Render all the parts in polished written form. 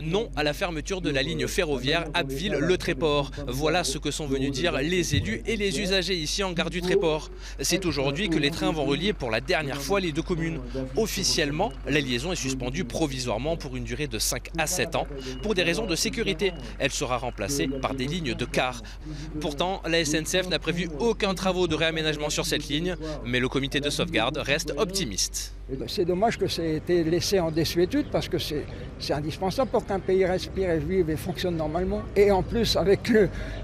Non à la fermeture de la ligne ferroviaire Abbeville-Le Tréport. Voilà ce que sont venus dire les élus et les usagers ici en gare du Tréport. C'est aujourd'hui que les trains vont relier pour la dernière fois les deux communes. Officiellement, la liaison est suspendue provisoirement pour une durée de 5 à 7 ans. Pour des raisons de sécurité, elle sera remplacée par des lignes de car. Pourtant, la SNCF n'a prévu aucun travaux de réaménagement sur cette ligne, mais le comité de sauvegarde reste optimiste. C'est dommage que ça ait été laissé en désuétude parce que c'est indispensable pour qu'un pays respire et vive et fonctionne normalement. Et en plus, avec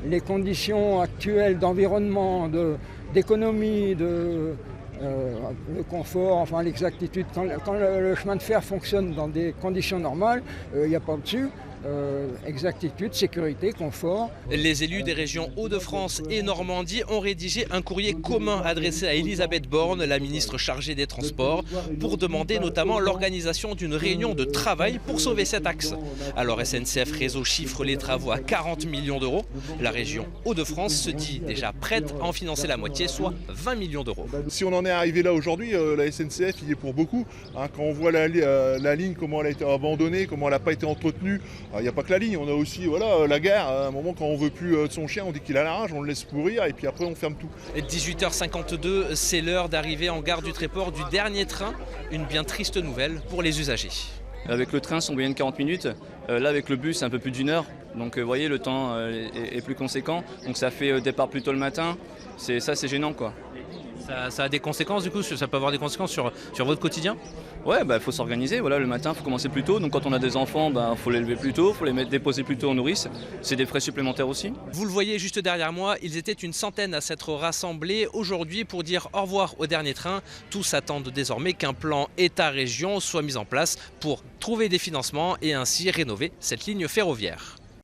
les conditions actuelles d'environnement, d'économie, le confort, enfin l'exactitude, quand le chemin de fer fonctionne dans des conditions normales, il n'y a pas au-dessus. Exactitude, sécurité, confort. Les élus des régions Hauts-de-France et Normandie ont rédigé un courrier commun adressé à Elisabeth Borne, la ministre chargée des Transports, pour demander notamment l'organisation d'une réunion de travail pour sauver cet axe. Alors SNCF Réseau chiffre les travaux à 40 millions d'euros. La région Hauts-de-France se dit déjà prête à en financer la moitié, soit 20 millions d'euros. Si on en est arrivé là aujourd'hui, la SNCF y est pour beaucoup. Quand on voit la ligne, comment elle a été abandonnée, comment elle n'a pas été entretenue. Il n'y a pas que la ligne, on a aussi la gare. À un moment, quand on ne veut plus de son chien, on dit qu'il a la rage, on le laisse pourrir et puis après on ferme tout. 18h52, c'est l'heure d'arriver en gare du Tréport du dernier train. Une bien triste nouvelle pour les usagers. Avec le train, c'est en moyenne 40 minutes. Là, avec le bus, c'est un peu plus d'1 heure. Donc, vous voyez, le temps est plus conséquent. Donc, ça fait départ plus tôt le matin. C'est gênant, quoi. Ça a des conséquences, du coup, ça peut avoir des conséquences sur votre quotidien? Ouais, faut s'organiser. Voilà, le matin, il faut commencer plus tôt. Donc, quand on a des enfants, faut les lever plus tôt, il faut les déposer plus tôt en nourrice. C'est des frais supplémentaires aussi. Vous le voyez juste derrière moi, ils étaient une centaine à s'être rassemblés aujourd'hui pour dire au revoir au dernier train. Tous attendent désormais qu'un plan État-région soit mis en place pour trouver des financements et ainsi rénover cette ligne ferroviaire.